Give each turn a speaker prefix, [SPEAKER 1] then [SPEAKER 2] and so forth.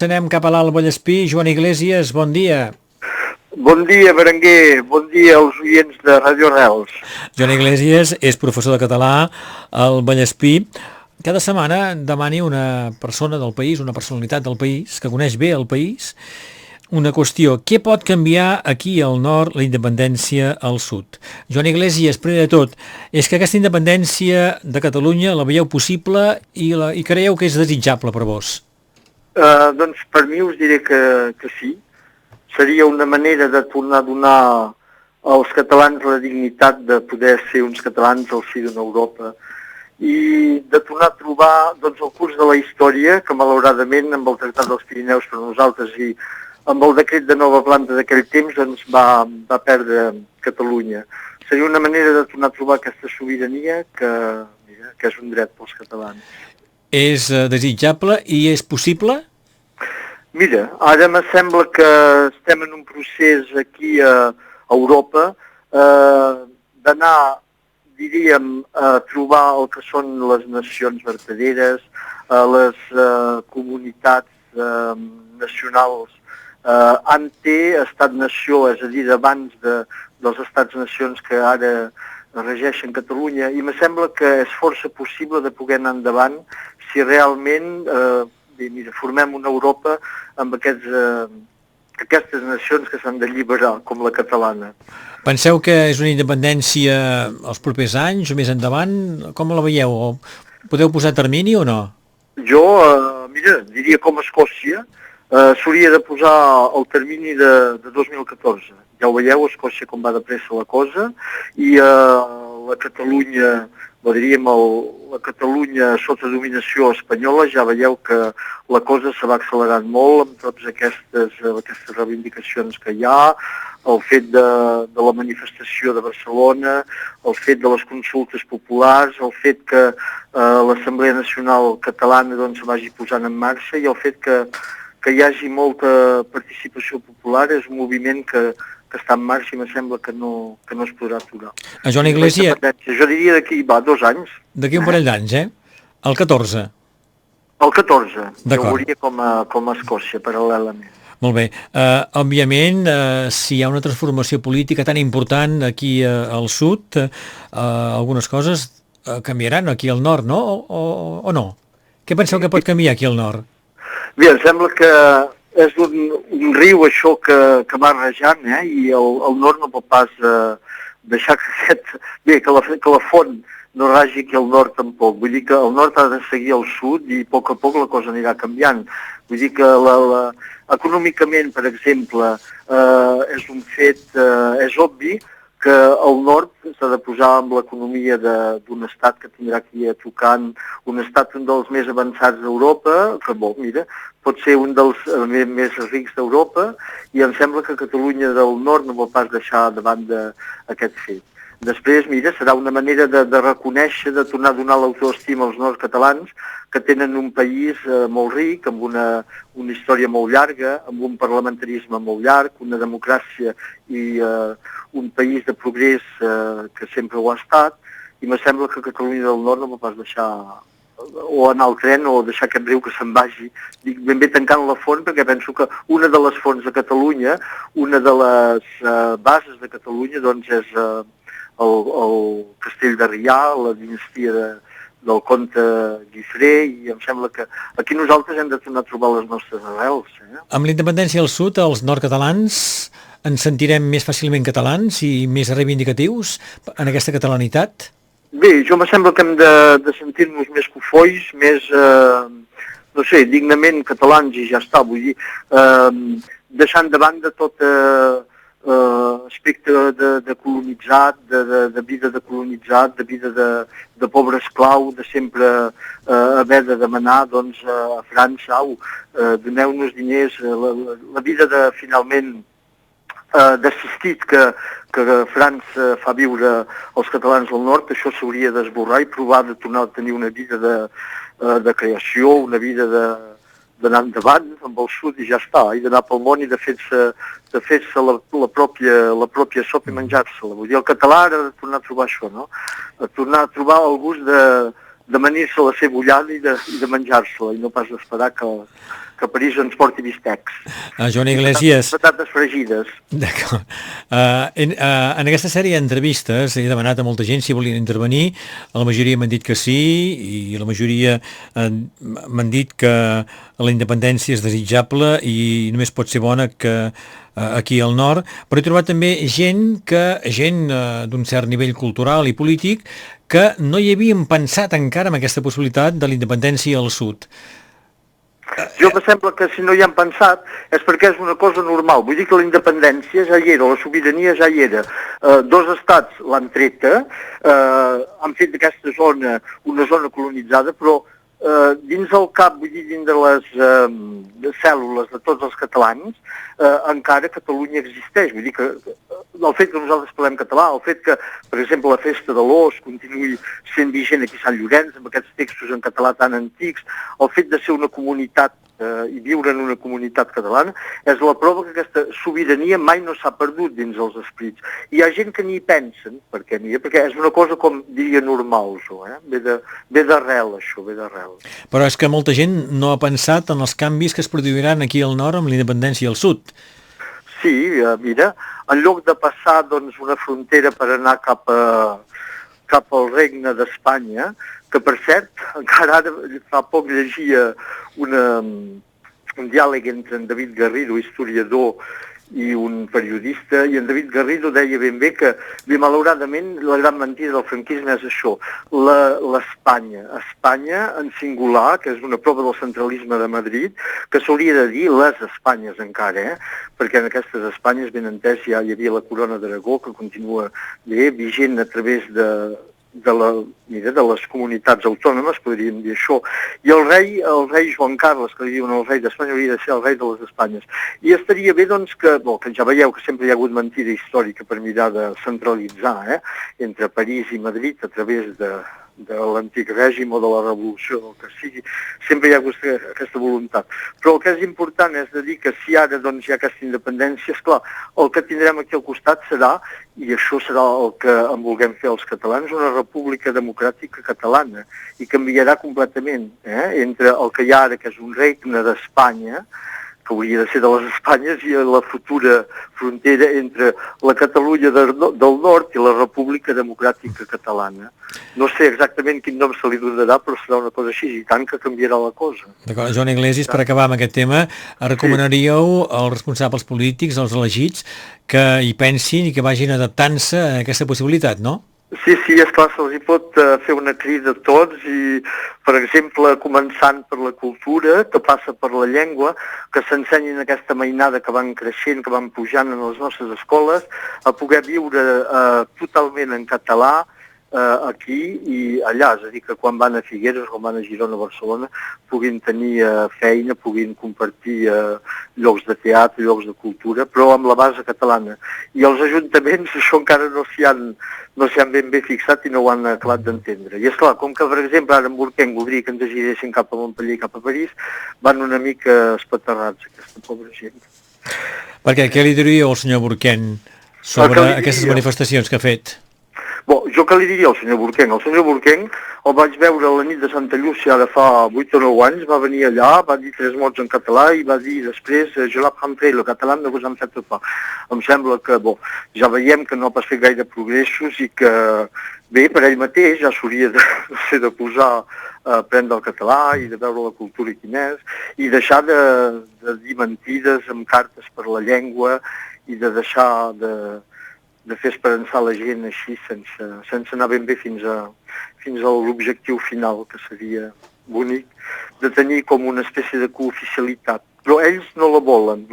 [SPEAKER 1] Anem cap a l'Alt Vallespí. Joan Iglesias, bon dia.
[SPEAKER 2] Bon dia, Berenguer. Bon dia als oients de Radio Arrels.
[SPEAKER 1] Joan Iglesias és professor de català al Vallespí. Cada setmana demani una persona del país, una personalitat del país, que coneix bé el país, una qüestió. Què pot canviar aquí al nord la independència al sud? Joan Iglesias, primer de tot, és que aquesta independència de Catalunya la veieu possible i creieu que és desitjable per vos?
[SPEAKER 2] Doncs per mi us diré que sí. Seria una manera de tornar a donar als catalans la dignitat de poder ser uns catalans al si d'una Europa i de tornar a trobar doncs, el curs de la història que malauradament amb el Tractat dels Pirineus per nosaltres i amb el decret de nova planta d'aquell temps doncs, va perdre Catalunya. Seria una manera de tornar a trobar aquesta sobirania que és un dret pels catalans. És
[SPEAKER 1] desitjable i és possible?
[SPEAKER 2] Mira, ara me sembla que estem en un procés aquí a Europa d'anar, diríem, a trobar el que són les nacions verdaderes, les comunitats nacionals ante-estat-nació, és a dir, abans dels estats-nacions que ara regeixen Catalunya, i me sembla que és força possible de poder anar endavant si realment formem una Europa amb aquestes nacions que s'han d'alliberar, com la catalana.
[SPEAKER 1] Penseu que és una independència els propers anys o més endavant? Com la veieu? Podeu posar termini o no?
[SPEAKER 2] Jo, diria com Escòcia, s'hauria de posar el termini de 2014. Ja ho veieu, a Escòcia com va de pressa la cosa, i la Catalunya, la Catalunya sota dominació espanyola, ja veieu que la cosa se va accelerant molt amb totes aquestes reivindicacions que hi ha, el fet de la manifestació de Barcelona, el fet de les consultes populars, el fet que l'Assemblea Nacional Catalana doncs, vagi posant en marxa i el fet que hi hagi molta participació popular és un moviment que està en marxa i em sembla que no es podrà aturar.
[SPEAKER 1] A Joan Iglesias...
[SPEAKER 2] Jo diria d'aquí 2 anys.
[SPEAKER 1] D'aquí un parell d'anys, El 14.
[SPEAKER 2] El 14.
[SPEAKER 1] D'acord.
[SPEAKER 2] Jo ho veuria com a Escòcia, paral·lelament.
[SPEAKER 1] Molt bé. Òbviament, si hi ha una transformació política tan important aquí al sud, algunes coses canviaran aquí al nord, no? O no? Què penseu que pot canviar aquí al nord?
[SPEAKER 2] Bé, em sembla que és un riu això que va rejant, i el nord no pot pas deixar que la font no ragi aquí al nord tampoc. Vull dir que el nord ha de seguir al sud i a poc la cosa anirà canviant. Vull dir que econòmicament, per exemple, és un fet, és obvi que el nord s'ha de posar amb l'economia d'un estat que tindrà aquí a tocant, un estat un dels més avançats d'Europa, que pot ser un dels més rics d'Europa, i em sembla que Catalunya del nord no vol pas deixar davant d'aquest fet. Després, serà una manera de reconèixer, de tornar a donar l'autoestima als nord-catalans, que tenen un país molt ric, amb una història molt llarga, amb un parlamentarisme molt llarg, una democràcia i un país de progrés que sempre ho ha estat, i me sembla que Catalunya del Nord no pot pas deixar o anar al tren o deixar aquest riu que se'n vagi. Dic ben bé tancant la font, perquè penso que una de les fonts de Catalunya, una de les bases de Catalunya, doncs és el castell de Rià, la dinastia del comte Guifré, i em sembla que aquí nosaltres hem de tornar a trobar les nostres arrels.
[SPEAKER 1] Amb la independència al sud, els nord-catalans ens sentirem més fàcilment catalans i més reivindicatius en aquesta catalanitat?
[SPEAKER 2] Bé, jo me sembla que hem de sentir-nos més cofois, més, dignament catalans i ja està. Vull dir, deixant de banda tot aspecte de colonitzat, de vida de colonitzat, de vida de pobre esclau, de sempre haver de demanar a França, doneu-nos diners, la vida finalment d'assistit que França fa viure als catalans del nord, això s'hauria d'esborrar i provar de tornar a tenir una vida de creació, una vida d'anar endavant amb el sud i ja està, i d'anar pel món i de fer-se la pròpia sopa i menjar-se-la. Vull dir, el català ha de tornar a trobar això, no? A tornar a trobar el gust de manir-se la cebollada i de menjar-se-la, i no pas d'esperar que que a París ens porti bistecs.
[SPEAKER 1] Joan Iglesias.
[SPEAKER 2] Patates fregides.
[SPEAKER 1] D'acord. En aquesta sèrie d'entrevistes he demanat a molta gent si volien intervenir, la majoria m'han dit que sí, i la majoria m'han dit que la independència és desitjable i només pot ser bona que aquí al nord, però he trobat també gent d'un cert nivell cultural i polític que no hi havien pensat encara en aquesta possibilitat de la independència al sud.
[SPEAKER 2] Jo em sembla que si no hi han pensat és perquè és una cosa normal. Vull dir que la independència ja hi era, la sobirania ja hi era. Dos estats l'han treta, han fet d'aquesta zona una zona colonitzada, però dins del cap, vull dir, dins de les cèl·lules de tots els catalans, encara Catalunya existeix. Vull dir que el fet que nosaltres parlem català, el fet que, per exemple, la festa de l'os continuï sent vigent aquí a Sant Llorenç, amb aquests textos en català tan antics, el fet de ser una comunitat i viure en una comunitat catalana, és la prova que aquesta sobirania mai no s'ha perdut dins els esprits. Hi ha gent que n'hi pensen, perquè és una cosa, com diria, normal, això, ve d'arrel, això, ve d'arrel.
[SPEAKER 1] Però és que molta gent no ha pensat en els canvis que es produiran aquí al nord amb la independència al sud.
[SPEAKER 2] Sí, mira, en lloc de passar doncs, una frontera per anar cap al regne d'Espanya, que per cert, encara ara fa poc llegia un diàleg entre en David Garrido, historiador, i un periodista, i en David Garrido deia ben bé que, malauradament, la gran mentida del franquisme és això, Espanya en singular, que és una prova del centralisme de Madrid, que s'hauria de dir les Espanyes encara, perquè en aquestes Espanyes, ben entès, ja hi havia la corona d'Aragó, que continua vigent a través de les comunitats autònomes, podríem dir això, i el rei Joan Carles, que li diuen el rei d'Espanya, hauria de ser el rei de les Espanyes. I estaria bé, doncs, que ja veieu que sempre hi ha hagut mentida històrica per mirar de centralitzar, entre París i Madrid a través de l'antic règim o de la revolució, del que sigui, sempre hi ha hagut aquesta voluntat. Però el que és important és de dir que si ara doncs, hi ha aquesta independència, esclar, el que tindrem aquí al costat serà, i això serà el que en vulguem fer els catalans, una república democràtica catalana, i canviarà completament entre el que hi ha ara, que és un regne d'Espanya, que hauria de ser de les Espanyes, i la futura frontera entre la Catalunya del nord i la República Democràtica Catalana. No sé exactament quin nom se li donarà, però serà una cosa així, i tant que canviarà la cosa.
[SPEAKER 1] D'acord, Joan Iglesias, per acabar amb aquest tema, recomanaríeu als responsables polítics, als elegits, que hi pensin i que vagin adaptant-se a aquesta possibilitat, no?
[SPEAKER 2] Sí, esclar, se'ls hi pot fer una crida a tots i, per exemple, començant per la cultura, que passa per la llengua, que s'ensenyin aquesta mainada que van creixent, que van pujant en les nostres escoles, a poder viure totalment en català, aquí i allà, és a dir, que quan van a Figueres, quan van a Girona o Barcelona, puguin tenir feina, puguin compartir llocs de teatre, llocs de cultura, però amb la base catalana. I els ajuntaments això encara no s'hi han ben bé fixat i no ho han acabat d'entendre. I esclar, com que, per exemple, ara en Burkenc voldria que ens giressin cap a Montpellier i cap a París, van una mica espaterrats, aquesta pobra gent.
[SPEAKER 1] Perquè què li diríeu al senyor Burkenc sobre aquestes manifestacions que ha fet?
[SPEAKER 2] Jo què li diria al senyor Burkenc? El senyor Burkenc el vaig veure a la nit de Santa Llúcia ara fa 8 o 9 anys, va venir allà, va dir 3 mots en català i va dir després je l'apprendrai, le català ne vous en faites pas. Em sembla que, ja veiem que no ha pas fet gaire progressos i que, bé, per ell mateix ja s'hauria de posar a aprendre el català i de veure la cultura quina és i deixar de dir mentides amb cartes per la llengua i de deixar de fer esperançar la gent així sense anar ben bé fins a l'objectiu final, que seria bonic, de tenir com una espècie de cooficialitat. Però ells no la volen.